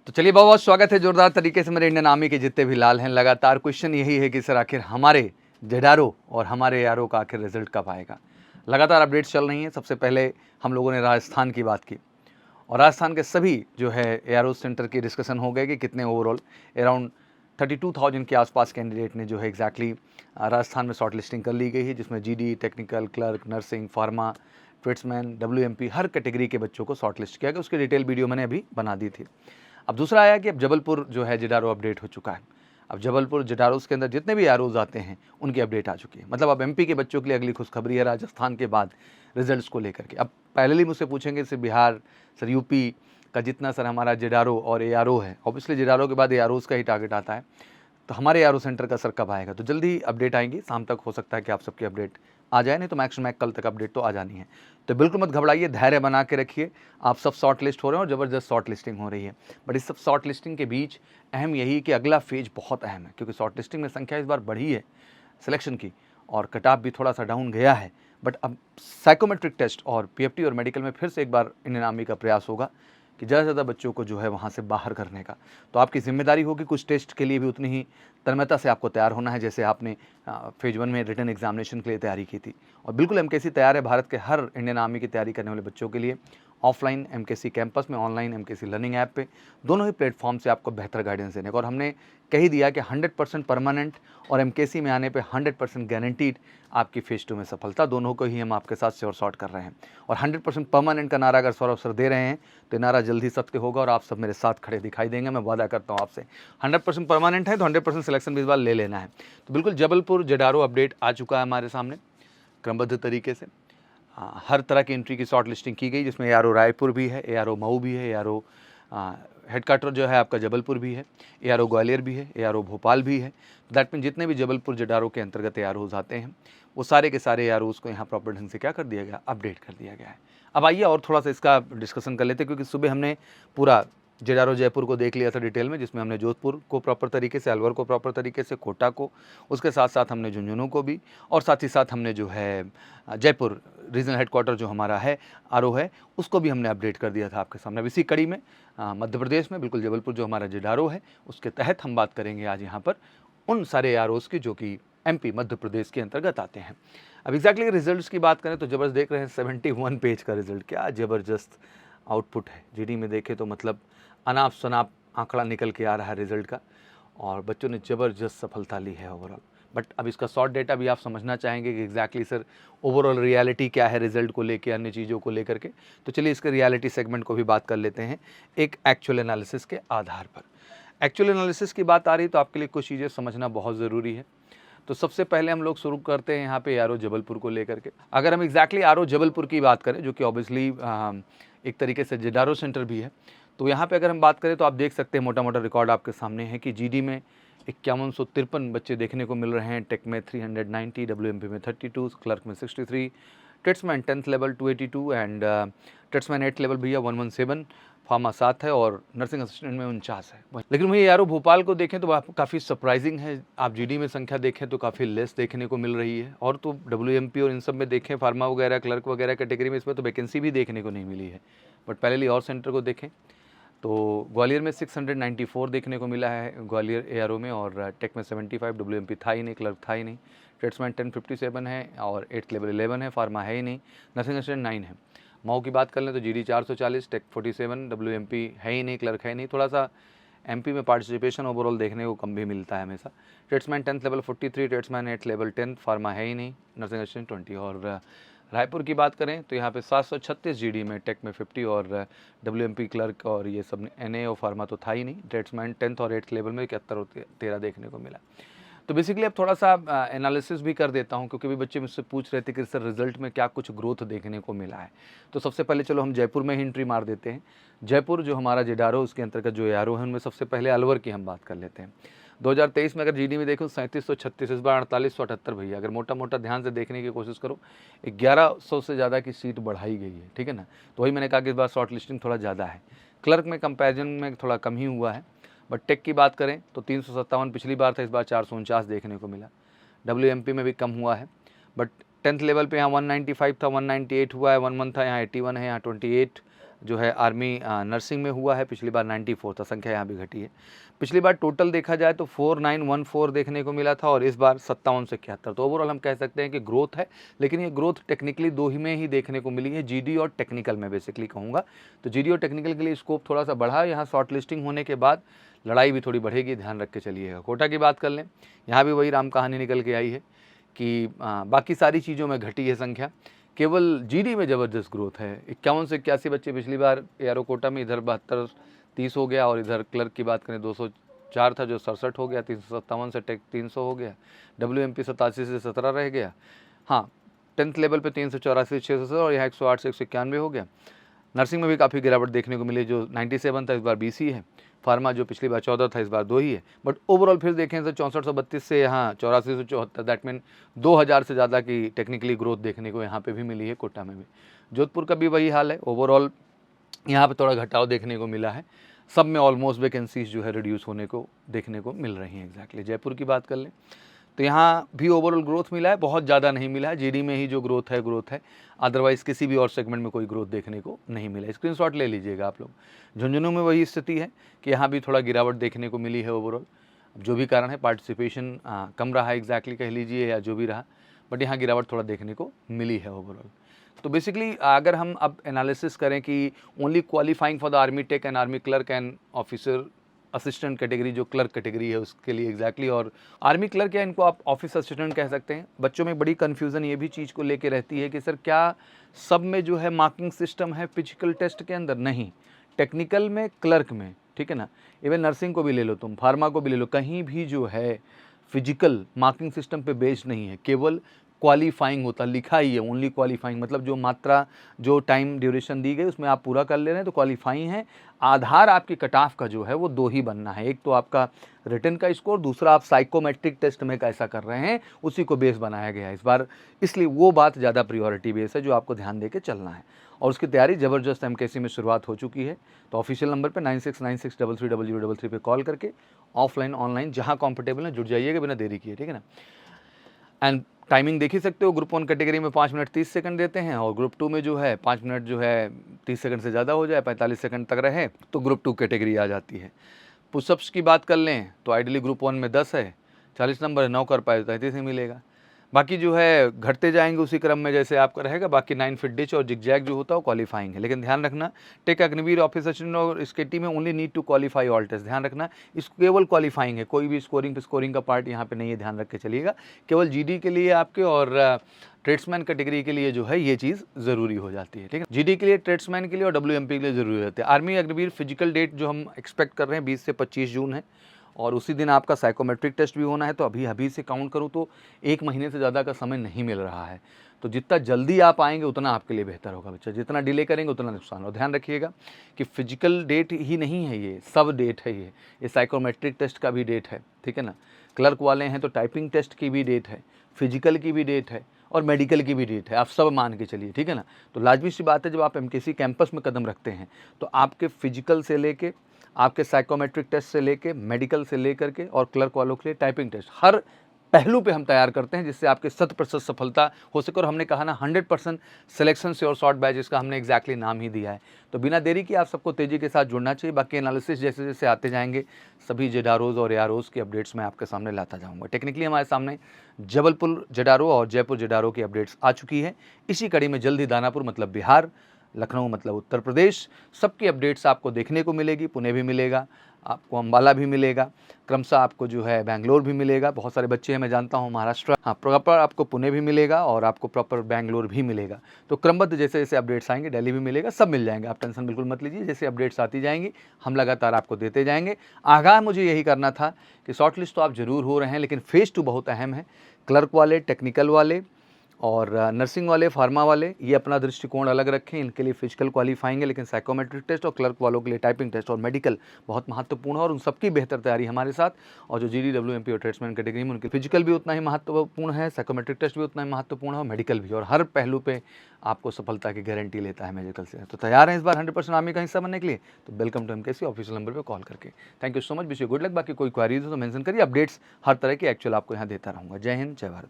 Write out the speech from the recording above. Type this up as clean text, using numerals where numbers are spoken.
तो चलिए बहुत बहुत स्वागत है जोरदार तरीके से मेरे इंडियन आर्मी के जितने भी लाल हैं। लगातार क्वेश्चन यही है कि सर आखिर हमारे जेडारो और हमारे एआरओ का आखिर रिजल्ट कब आएगा। लगातार अपडेट्स चल रही हैं। सबसे पहले हम लोगों ने राजस्थान की बात की और राजस्थान के सभी जो है एआरओ सेंटर की डिस्कशन हो गए कि कितने ओवरऑल अराउंड 32,000 के आसपास कैंडिडेट ने जो है एग्जैक्टली राजस्थान में शॉर्ट लिस्टिंग कर ली गई है, जिसमें GD, technical, clerk, nursing, pharma, tradesman, WMP हर कैटेगरी के बच्चों को शॉर्ट लिस्ट किया गया। उसकी डिटेल वीडियो मैंने अभी बना दी थी। अब दूसरा आया कि अब जबलपुर जो है जेडारो अपडेट हो चुका है। अब जबलपुर जेडारोस के अंदर जितने भी एरोज आते हैं उनकी अपडेट आ चुकी है। मतलब अब एमपी के बच्चों के लिए अगली खुशखबरी है राजस्थान के बाद रिजल्ट्स को लेकर के। अब पहले ही मुझसे पूछेंगे सर बिहार, सर यूपी का जितना सर हमारा जेडारो और एआरओ है, ऑब्वियसली जेडारो के बाद एआरओज का ही टारगेट आता है, तो हमारे एआरओ सेंटर का सर कब आएगा। तो जल्दी अपडेट आएंगी, शाम तक हो सकता है कि आप सबकी अपडेट आ जाए, नहीं तो मैक्स कल तक अपडेट तो आ जानी है। तो बिल्कुल मत घबराइए, धैर्य बना के रखिए। आप सब शॉर्ट लिस्ट हो रहे हैं और ज़बरदस्त शॉर्ट लिस्टिंग हो रही है। बट इस सब शॉर्ट लिस्टिंग के बीच अहम यही कि अगला फेज बहुत अहम है, क्योंकि शॉर्ट लिस्टिंग में संख्या इस बार बढ़ी है सिलेक्शन की और कट ऑफ भी थोड़ा सा डाउन गया है। बट अब साइकोमेट्रिक टेस्ट और पीएफटी और मेडिकल में फिर से एक बार इंडियन आर्मी का प्रयास होगा कि ज़्यादा से ज़्यादा बच्चों को जो है वहाँ से बाहर करने का। तो आपकी जिम्मेदारी होगी कुछ टेस्ट के लिए भी उतनी ही तन्मयता से आपको तैयार होना है जैसे आपने फेज 1 में रिटन एग्जामिनेशन के लिए तैयारी की थी। और बिल्कुल एमकेसी तैयार है भारत के हर इंडियन आर्मी की तैयारी करने वाले बच्चों के लिए। ऑफलाइन एमकेसी कैंपस में, ऑनलाइन एमकेसी लर्निंग ऐप पे, दोनों ही प्लेटफॉर्म से आपको बेहतर गाइडेंस देने का। और हमने कही दिया कि 100% परमानेंट और एमकेसी में आने पे 100% गारंटीड आपकी फेज 2 में सफलता, दोनों को ही हम आपके साथ श्योर शॉर्ट कर रहे हैं। और 100% परमानेंट का नारा अगर सौरभ सर दे रहे हैं तो नारा जल्दी सत्य होगा और आप सब मेरे साथ खड़े दिखाई देंगे, मैं वादा करता हूँ आपसे। 100% परमानेंट है तो 100% सिलेक्शन भी इस बार ले लेना है। तो बिल्कुल जबलपुर जेडारो अपडेट आ चुका है हमारे सामने क्रमबद्ध तरीके से। हर तरह की एंट्री की शॉर्ट लिस्टिंग की गई, जिसमें एआरओ रायपुर भी है, एआरओ मऊ भी है, एआरओ हेडक्वार्टर जो है आपका जबलपुर भी है, एआरओ ग्वालियर भी है, एआरओ भोपाल भी है। दैट मीन जितने भी जबलपुर जेडारो के अंतर्गत एआरओज आते हैं वो सारे के सारे एआरओज को यहाँ प्रॉपर ढंग से क्या कर दिया गया, अपडेट कर दिया गया है। अब आइए और थोड़ा सा इसका डिस्कशन कर लेते हैं, क्योंकि सुबह हमने पूरा जेडारो जयपुर को देख लिया था डिटेल में, जिसमें हमने जोधपुर को प्रॉपर तरीके से, अलवर को प्रॉपर तरीके से, कोटा को, उसके साथ साथ हमने झुंझुनू को भी, और साथ ही साथ हमने जो है जयपुर रीजनल हेडक्वार्टर जो हमारा है आरओ है उसको भी हमने अपडेट कर दिया था आपके सामने। अब इसी कड़ी में मध्य प्रदेश में बिल्कुल जबलपुर जो हमारा जेडारो है उसके तहत हम बात करेंगे आज यहाँ पर उन सारे आरओज़ की जो कि एमपी मध्य प्रदेश के अंतर्गत आते हैं। अब एग्जैक्टली रिजल्ट्स की बात करें तो जबरदस्त देख रहे हैं 71 पेज का रिजल्ट, क्या ज़बरदस्त आउटपुट है। जीडी में देखें तो मतलब अनाप शनाप आंकड़ा निकल के आ रहा है रिजल्ट का और बच्चों ने ज़बरदस्त सफलता ली है ओवरऑल। बट अब इसका शॉर्ट डेटा भी आप समझना चाहेंगे कि एग्जैक्टली सर ओवरऑल रियलिटी क्या है रिजल्ट को लेके, अन्य चीज़ों को लेकर के। तो चलिए इसके रियलिटी सेगमेंट को भी बात कर लेते हैं एक एक्चुअल एनालिसिस के आधार पर। एक्चुअल एनालिसिस की बात आ रही तो आपके लिए कुछ चीज़ें समझना बहुत ज़रूरी है। तो सबसे पहले हम लोग शुरू करते हैं यहाँ पे आरओ जबलपुर को लेकर के। अगर हम एग्जैक्टली आरओ जबलपुर की बात करें जो कि ऑब्वियसली एक तरीके से जेडारो सेंटर भी है, तो यहाँ पे अगर हम बात करें तो आप देख सकते हैं मोटा मोटा रिकॉर्ड आपके सामने है कि जीडी में 5153 बच्चे देखने को मिल रहे हैं, टेक में 390, डब्ल्यूएमपी में 32, क्लर्क में 63, tradesman 10th level 282 and tradesman 8th level भैया 117, फार्मा 7 है और नर्सिंग असिस्टेंट में 49 है। लेकिन वही यारो भोपाल को देखें तो काफ़ी सरप्राइजिंग है। आप जीडी में संख्या देखें तो काफ़ी लेस देखने को मिल रही है, और तो डब्ल्यूएमपी और इन सब में देखें फार्मा वगैरह क्लर्क वगैरह कैटेगरी में इसमें तो वैकेंसी भी देखने को नहीं मिली है। बट पहले और सेंटर को देखें तो ग्वालियर में 694 देखने को मिला है ग्वालियर एआरओ में, और टेक में 75, डब्ल्यूएमपी था ही नहीं, क्लर्क था ही नहीं, ट्रेड्समैन 1057 है और 8th लेवल 11 है, फार्मा है ही नहीं, नर्सिंग असिस्टेंट 9 है। मऊ की बात कर लें तो जीडी 440, टेक 47, डब्ल्यूएमपी है ही नहीं, क्लर्क है ही नहीं। थोड़ा सा एमपी में पार्टिसिपेशन ओवरऑल देखने को कम भी मिलता है हमेशा। Tradesman 10th level 43, tradesman 8th level 10, pharma है ही नहीं, नर्सिंग असिस्टेंट 20। और रायपुर की बात करें तो यहाँ पे 736 जीडी में, टेक में 50 और डब्ल्यूएमपी क्लर्क और ये सब एनए और फार्मा तो था ही नहीं। ट्रेड्समैन 10th और 8th लेवल में 71 और 13 देखने को मिला। तो बेसिकली अब थोड़ा सा एनालिसिस भी कर देता हूँ, क्योंकि भी बच्चे मुझसे पूछ रहे थे कि सर रिजल्ट में क्या कुछ ग्रोथ देखने को मिला है। तो सबसे पहले चलो हम जयपुर में ही एंट्री मार देते हैं। जयपुर जो हमारा जेडारो उसके अंतर्गत जो एआरओ है उनमें सबसे पहले अलवर की हम बात कर लेते हैं। 2023 में अगर जीडी में देखो 3736, इस बार 4878 भैया। अगर मोटा मोटा ध्यान से देखने की कोशिश करो 1100 से ज़्यादा की सीट बढ़ाई गई है, ठीक है ना। तो वही मैंने कहा कि इस बार शॉर्ट लिस्टिंग थोड़ा ज़्यादा है। क्लर्क में कंपैरिजन में थोड़ा कम ही हुआ है। बट टेक की बात करें तो 357 पिछली बार था, इस बार 449 देखने को मिला। डब्ल्यूएमपी में भी कम हुआ है। बट 10th लेवल पे यहाँ 195 था, 198 हुआ है, 11 था, यहाँ 81 है, यहाँ 28 जो है आर्मी नर्सिंग में हुआ है, पिछली बार 94 था, संख्या यहाँ भी घटी है। पिछली बार टोटल देखा जाए तो 4914 देखने को मिला था और इस बार 57 से 71। तो ओवरऑल हम कह सकते हैं कि ग्रोथ है, लेकिन ये ग्रोथ टेक्निकली दो ही में ही देखने को मिली है, जीडी और टेक्निकल में बेसिकली कहूँगा। तो जीडी और टेक्निकल के लिए स्कोप थोड़ा सा बढ़ा, यहाँ शॉर्ट लिस्टिंग होने के बाद लड़ाई भी थोड़ी बढ़ेगी, ध्यान रख के चलिएगा। कोटा की बात कर लें, यहाँ भी वही राम कहानी निकल के आई है कि बाकी सारी चीज़ों में घटी है संख्या, केवल जीडी में ज़बरदस्त ग्रोथ है। 51 से 81 बच्चे पिछली बार एआरओ कोटा में, इधर 72-30 हो गया, और इधर क्लर्क की बात करें 204 था जो 67 हो गया, 357 से टेक 300 हो गया, WMP 87 से 17 रह गया। हाँ, 10th लेवल पे 384 600 और यहाँ 108 से 191 हो गया। नर्सिंग में भी काफ़ी गिरावट देखने को मिली, जो 97 था इस बार 20 ही है। फार्मा जो पिछली बार 14 था इस बार 2 ही है। बट ओवरऑल फिर देखें तो 6432 से यहाँ 84 से 74, दैट मीन 2000 से ज़्यादा की टेक्निकली ग्रोथ देखने को यहाँ पे भी मिली है, कोटा में भी। जोधपुर का भी वही हाल है, ओवरऑल यहाँ पे थोड़ा घटाव देखने को मिला है। सब में ऑलमोस्ट वैकेंसीज जो है रिड्यूस होने को देखने को मिल रही हैं एग्जैक्टली। जयपुर की बात कर लें तो यहाँ भी ओवरऑल ग्रोथ मिला है, बहुत ज़्यादा नहीं मिला है, जीडी में ही जो ग्रोथ है, अदरवाइज़ किसी भी और सेगमेंट में कोई ग्रोथ देखने को नहीं मिला। स्क्रीनशॉट ले लीजिएगा आप लोग। झुंझुनू में वही स्थिति है कि यहाँ भी थोड़ा गिरावट देखने को मिली है ओवरऑल। जो भी कारण है, पार्टिसिपेशन कम रहा है एग्जैक्टली कह लीजिए, या जो भी रहा, बट यहाँ गिरावट थोड़ा देखने को मिली है ओवरऑल। तो बेसिकली अगर हम अब एनालिसिस करें कि only qualifying for the army tech and army clerk and officer assistant category, जो क्लर्क कैटेगरी है उसके लिए एग्जैक्टली, और आर्मी क्लर्क या इनको आप ऑफिस असिस्टेंट कह सकते हैं। बच्चों में बड़ी कन्फ्यूज़न ये भी चीज़ को लेके रहती है कि सर क्या सब में जो है मार्किंग सिस्टम है फिजिकल टेस्ट के अंदर? नहीं, टेक्निकल में, क्लर्क में, ठीक है ना, इवन नर्सिंग को भी ले लो तुम, फार्मा को भी ले लो, कहीं भी जो है फिजिकल मार्किंग सिस्टम पे बेस्ड नहीं है, केवल क्वालिफाइंग होता, लिखा ही है ओनली क्वालिफाइंग, मतलब जो मात्रा, जो टाइम ड्यूरेशन दी गई उसमें आप पूरा कर ले रहे हैं तो क्वालिफाइंग है। आधार आपकी कट ऑफ का जो है वो 2 ही बनना है, एक तो आपका रिटन का स्कोर, दूसरा आप साइकोमेट्रिक टेस्ट में कैसा कर रहे हैं उसी को बेस बनाया गया है इस बार, इसलिए वो बात ज़्यादा प्रायोरिटी बेस है जो आपको ध्यान दे के चलना है। और उसकी तैयारी ज़बरदस्त एमकेसी में शुरुआत हो चुकी है। तो ऑफिशियल नंबर पे 9696330033 पे कॉल करके ऑफलाइन ऑनलाइन जहाँ कंफर्टेबल है जुड़ जाइएगा बिना देरी किए, ठीक है ना। एंड टाइमिंग देख ही सकते हो, ग्रुप 1 कैटेगरी में 5 मिनट 30 सेकंड देते हैं, और ग्रुप 2 में जो है 5 मिनट जो है 30 सेकंड से ज़्यादा हो जाए, 45 सेकंड तक रहे तो ग्रुप 2 कैटेगरी आ जाती है। पुशअप्स की बात कर लें तो आइडियली ग्रुप 1 में 10 है, 40 नंबर है, 9 कर पाए तो 33 ही मिलेगा। बाकी जो है घटते जाएंगे उसी क्रम में जैसे आपका रहेगा। बाकी 9 फीट डिच और जिगजैग जो होता है वो क्वालिफाइंग है, लेकिन ध्यान रखना टेक अग्निवीर ऑफिसर असिस्टेंट और इसके टीम में only need to qualify all test, ध्यान रखना इस केवल क्वालिफाइंग है, कोई भी स्कोरिंग का पार्ट यहाँ पे नहीं है, ध्यान रख के चलिएगा। केवल जीडी के लिए आपके और ट्रेड्समैन कैटेगरी के लिए जो है ये चीज़ ज़रूरी हो जाती है, ठीक है। जीडी के लिए, ट्रेड्समैन के लिए और डब्ल्यूएमपी के लिए ज़रूरी रहती है। आर्मी अग्निवीर फिजिकल डेट जो हम एक्सपेक्ट कर रहे हैं 20 से 25 जून है, और उसी दिन आपका साइकोमेट्रिक टेस्ट भी होना है। तो अभी से काउंट करूँ तो 1 महीने से ज़्यादा का समय नहीं मिल रहा है, तो जितना जल्दी आप आएंगे उतना आपके लिए बेहतर होगा बच्चा, जितना डिले करेंगे उतना नुकसान हो। ध्यान रखिएगा कि फिजिकल डेट ही नहीं है, ये सब डेट है, ये साइकोमेट्रिक टेस्ट का भी डेट है, ठीक है ना। क्लर्क वाले हैं तो टाइपिंग टेस्ट की भी डेट है, फिजिकल की भी डेट है और मेडिकल की भी डेट है, आप सब मान के चलिए, ठीक है ना। तो लाजमी सी बात है जब आप एमकेसी कैंपस में कदम रखते हैं तो आपके फिजिकल से लेके, आपके साइकोमेट्रिक टेस्ट से लेके, मेडिकल से लेकर के और क्लर्क वालों के लिए टाइपिंग टेस्ट, हर पहलू पे हम तैयार करते हैं जिससे आपके 100% सफलता हो सके। और हमने कहा ना 100% सिलेक्शन से और शॉर्ट बैच, इसका हमने एग्जैक्टली नाम ही दिया है। तो बिना देरी के आप सबको तेज़ी के साथ जुड़ना चाहिए। बाकी एनालिसिस जैसे जैसे आते जाएंगे सभी जेडारोज और एआरओज की अपडेट्स मैं आपके सामने लाता जाऊँगा। टेक्निकली हमारे सामने जबलपुर जेडारो और जयपुर जेडारो की अपडेट्स आ चुकी है। इसी कड़ी में जल्द ही दानापुर मतलब बिहार, लखनऊ मतलब उत्तर प्रदेश, सबकी अपडेट्स आपको देखने को मिलेगी। पुणे भी मिलेगा आपको, अम्बाला भी मिलेगा, क्रमशः आपको जो है बेंगलोर भी मिलेगा। बहुत सारे बच्चे हैं मैं जानता हूँ महाराष्ट्र, हाँ प्रॉपर आपको पुणे भी मिलेगा और आपको प्रॉपर बेंगलोर भी मिलेगा। तो क्रमबद्ध जैसे जैसे अपडेट्स आएंगे, दिल्ली भी मिलेगा, सब मिल जाएंगे, आप टेंशन बिल्कुल मत लीजिए। जैसे अपडेट्स आती जाएंगी हम लगातार आपको देते जाएंगे। आगाह मुझे यही करना था कि शॉर्ट लिस्ट तो आप जरूर हो रहे हैं, लेकिन फेज़ 2 बहुत अहम है। क्लर्क वाले, टेक्निकल वाले और नर्सिंग वाले, फार्मा वाले, ये अपना दृष्टिकोण अलग रखें। इनके लिए फिजिकल क्वालिफाइंग है, लेकिन साइकोमेट्रिक टेस्ट और क्लर्क वालों के लिए टाइपिंग टेस्ट और मेडिकल बहुत महत्वपूर्ण है, और उन सबकी बेहतर तैयारी हमारे साथ। और जो जीडी, डब्ल्यूएमपी और ट्रेड्समैन कैटेगरी में उनकी फिजिकल भी उतना ही महत्वपूर्ण है, साइकोमेट्रिक टेस्ट भी उतना ही महत्वपूर्ण है और मेडिकल भी, और हर पहलू पे आपको सफलता की गारंटी लेता है मेडिकल से। तो तैयार हैं इस बार 100% आर्मी का हिस्सा बनने के लिए? तो welcome to MKC official number पर कॉल करके। Thank you so much, wish you good luck. बाकी कोई क्वारीज हो तो मेंशन करिए, अपडेट्स हर तरह की एक्चुअल आपको यहाँ देता रहूँगा। जय हिंद, जय भारत।